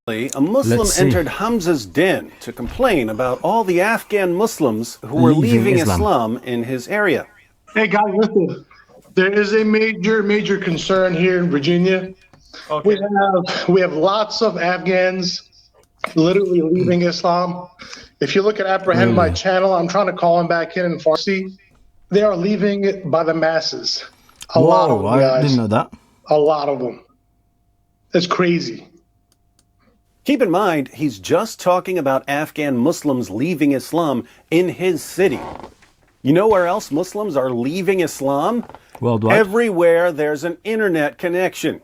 A Muslim entered Hamza's den to complain about all the Afghan Muslims who were leaving Islam in his area. Hey guys, listen. There is a major concern here in Virginia. Okay. We have lots of Afghans literally leaving Islam. If you look at Apprehend My channel, I'm trying to call them back in Farsi. They are leaving it by the masses. A lot of them, guys. I didn't know that. A lot of them. It's crazy. Keep in mind, he's just talking about Afghan Muslims leaving Islam in his city. You know where else Muslims are leaving Islam? Worldwide. Everywhere there's an internet connection.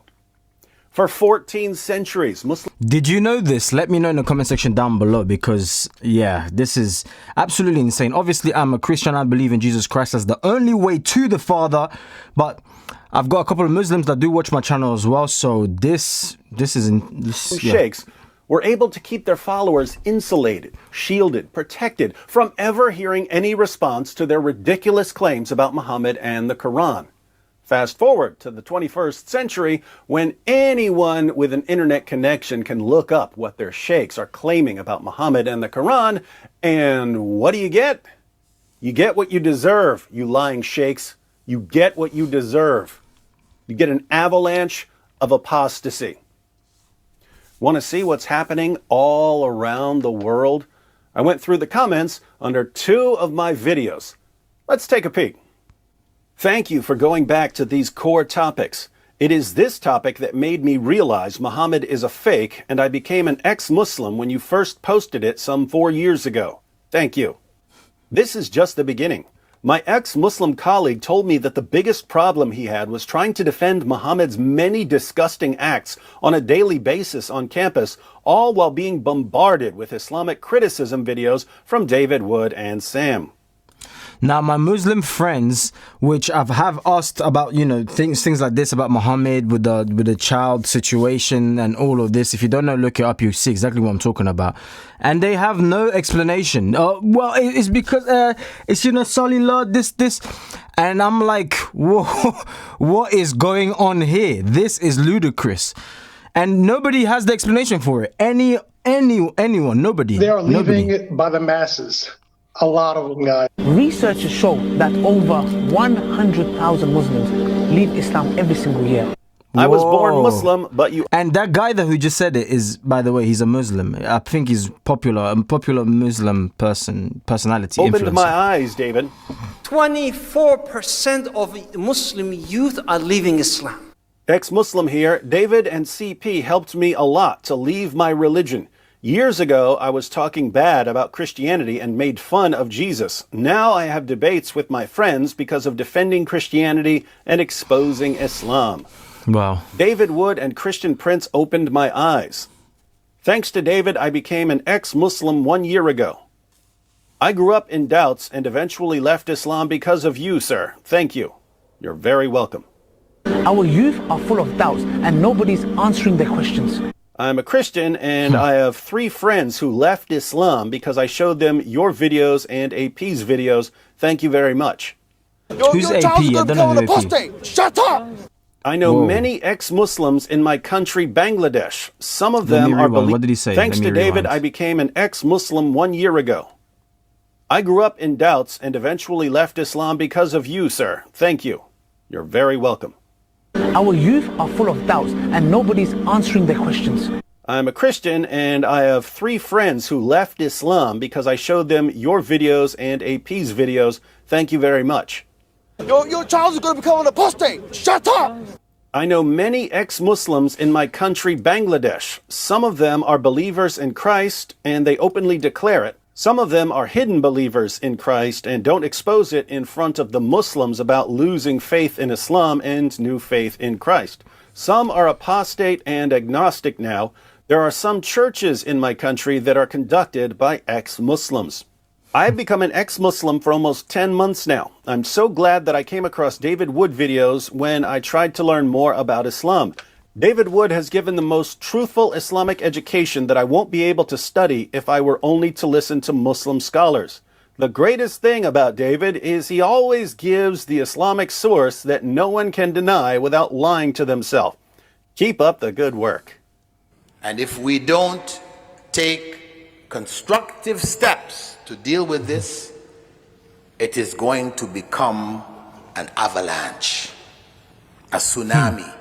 For 14 centuries, Muslims... Did you know this? Let me know in the comment section down below, because, yeah, this is absolutely insane. Obviously, I'm a Christian. I believe in Jesus Christ as the only way to the Father. But I've got a couple of Muslims that do watch my channel as well. So this sheikhs were able to keep their followers insulated, shielded, protected from ever hearing any response to their ridiculous claims about Muhammad and the Quran. Fast forward to the 21st century, when anyone with an internet connection can look up what their sheikhs are claiming about Muhammad and the Quran, and what do you get? You get what you deserve, you lying sheikhs. You get what you deserve. You get an avalanche of apostasy. Want to see what's happening all around the world? I went through the comments under 2 of my videos. Let's take a peek. Thank you for going back to these core topics. It is this topic that made me realize Muhammad is a fake, and I became an ex-Muslim when you first posted it some 4 years ago. Thank you. This is just the beginning. My ex-Muslim colleague told me that the biggest problem he had was trying to defend Muhammad's many disgusting acts on a daily basis on campus, all while being bombarded with Islamic criticism videos from David Wood and Sam. Now, my Muslim friends, which have asked about, things like this about Muhammad with the child situation and all of this. If you don't know, look it up. You see exactly what I'm talking about. And they have no explanation. Well, it's because it's Salillah, this. And I'm like, whoa, what is going on here? This is ludicrous. And nobody has the explanation for it. Anyone, nobody. They are leaving it by the masses. A lot of them, guys. Researchers show that over 100,000 Muslims leave Islam every single year. I was born Muslim, but you... And that guy who just said it is, by the way, he's a Muslim. I think he's a popular Muslim personality. Opened my eyes, David. 24% of Muslim youth are leaving Islam. Ex-Muslim here, David and CP helped me a lot to leave my religion. Years ago, I was talking bad about Christianity and made fun of Jesus. Now I have debates with my friends because of defending Christianity and exposing Islam. Wow. David Wood and Christian Prince opened my eyes. Thanks to David, I became an ex-Muslim 1 year ago. I grew up in doubts and eventually left Islam because of you, sir. Thank you. You're very welcome. Our youth are full of doubts and nobody's answering their questions. I'm a Christian, and I have 3 friends who left Islam because I showed them your videos and AP's videos. Thank you very much. Who's AP? I don't know who AP. Shut up! I know many ex-Muslims in my country, Bangladesh. Some of them are What did he say? Thanks to David, I became an ex-Muslim 1 year ago. I grew up in doubts and eventually left Islam because of you, sir. Thank you. You're very welcome. Our youth are full of doubts and nobody's answering their questions. I'm a Christian, and I have 3 friends who left Islam because I showed them your videos and AP's videos. Thank you very much. Your child is going to become an apostate. Shut up! I know many ex-Muslims in my country, Bangladesh. Some of them are believers in Christ, and they openly declare it. Some of them are hidden believers in Christ and don't expose it in front of the Muslims about losing faith in Islam and new faith in Christ. Some are apostate and agnostic now. There are some churches in my country that are conducted by ex-Muslims. I've become an ex-Muslim for almost 10 months now. I'm so glad that I came across David Wood videos when I tried to learn more about Islam. David Wood has given the most truthful Islamic education that I won't be able to study if I were only to listen to Muslim scholars. The greatest thing about David is he always gives the Islamic source that no one can deny without lying to themselves. Keep up the good work. And if we don't take constructive steps to deal with this, it is going to become an avalanche, a tsunami.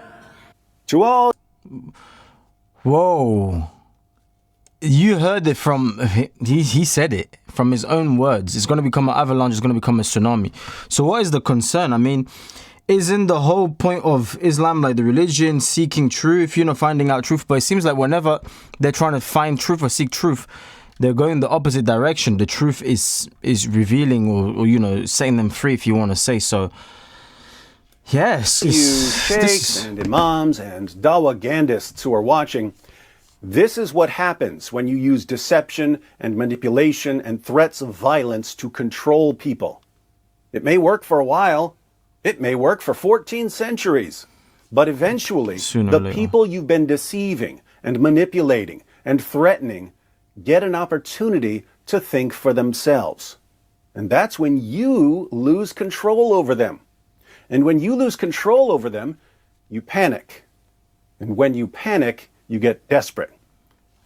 To all Whoa. You heard it from, he said it from his own words. It's going to become an avalanche, it's going to become a tsunami. So what is the concern? I mean, isn't the whole point of Islam like the religion seeking truth, finding out truth? But it seems like whenever they're trying to find truth or seek truth, they're going the opposite direction. The truth is revealing or setting them free, if you want to say so. Yes. you sheikhs and imams and dawagandists who are watching, this is what happens when you use deception and manipulation and threats of violence to control people. It may work for a while. It may work for 14 centuries. But eventually, the people you've been deceiving and manipulating and threatening get an opportunity to think for themselves. And that's when you lose control over them. And when you lose control over them, you panic. And when you panic, you get desperate.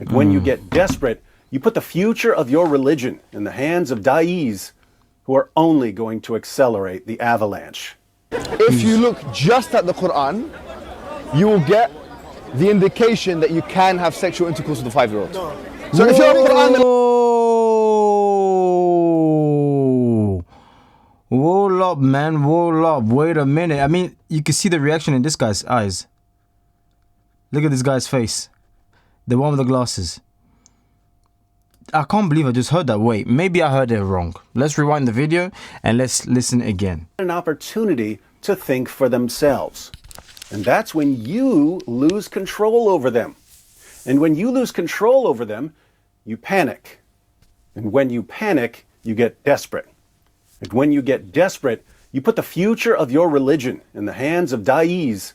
And when you get desperate, you put the future of your religion in the hands of da'is who are only going to accelerate the avalanche. If you look just at the Quran, you will get the indication that you can have sexual intercourse with a 5-year-old. So if you're Quran, Whoa up, man. Whoa up. Wait a minute. I mean, you can see the reaction in this guy's eyes. Look at this guy's face. The one with the glasses. I can't believe I just heard that. Wait, maybe I heard it wrong. Let's rewind the video and let's listen again. An opportunity to think for themselves. And that's when you lose control over them. And when you lose control over them, you panic. And when you panic, you get desperate. And when you get desperate, you put the future of your religion in the hands of da'is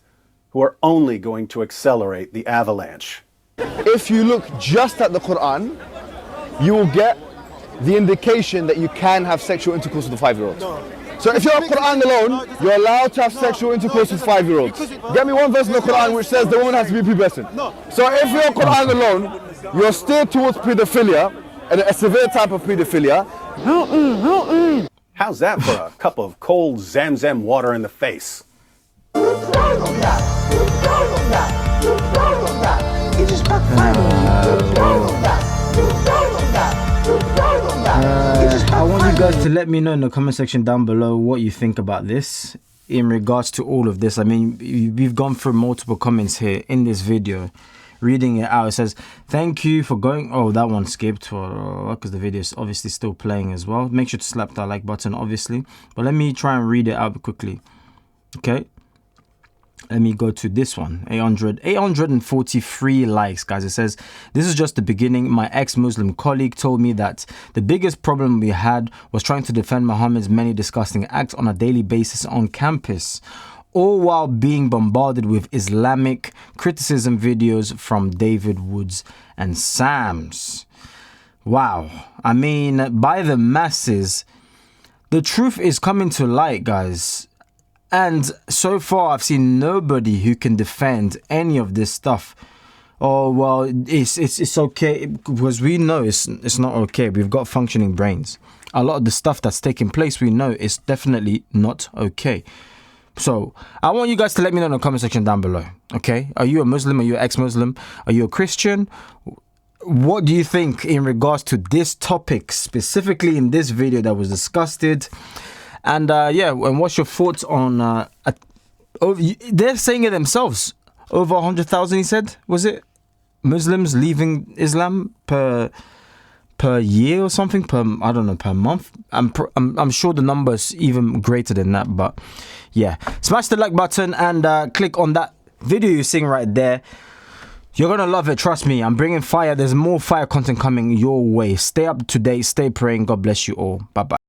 who are only going to accelerate the avalanche. if you look just at the Quran, you will get the indication that you can have sexual intercourse with a 5-year-old. So if you're Quran alone, you're allowed to have sexual intercourse with 5-year-olds. Get me one verse in the Quran which says the woman has to be pubescent. So if you're Quran alone, you're steered towards pedophilia, and a severe type of pedophilia. How's that for a cup of cold Zamzam water in the face? I want you guys to let me know in the comment section down below what you think about this in regards to all of this. I mean, we've gone through multiple comments here in this video. Reading it out, it says, thank you for going. Oh, that one skipped because the video is obviously still playing as well. Make sure to slap that like button, obviously. But let me try and read it out quickly. Okay. Let me go to this one. 843 likes, guys. It says, this is just the beginning. My ex-Muslim colleague told me that the biggest problem we had was trying to defend Muhammad's many disgusting acts on a daily basis on campus, all while being bombarded with Islamic criticism videos from David Woods and Sams. Wow. I mean, by the masses, the truth is coming to light, guys. And so far, I've seen nobody who can defend any of this stuff. Oh, well, it's okay, because we know it's not okay. We've got functioning brains. A lot of the stuff that's taking place, we know is definitely not okay. So I want you guys to let me know in the comment section down below. Okay, are you a Muslim? Are you an ex-Muslim? Are you a Christian? What do you think in regards to this topic, specifically in this video that was discussed? And yeah, and what's your thoughts on they're saying it themselves, over 100,000, he said, was it, Muslims leaving Islam per year or something, I don't know, per month. I'm sure the number's even greater than that. But yeah, smash the like button and click on that video you're seeing right there. You're gonna love it, trust me. I'm bringing fire. There's more fire content coming your way. Stay up to date, stay praying. God bless you all. Bye bye.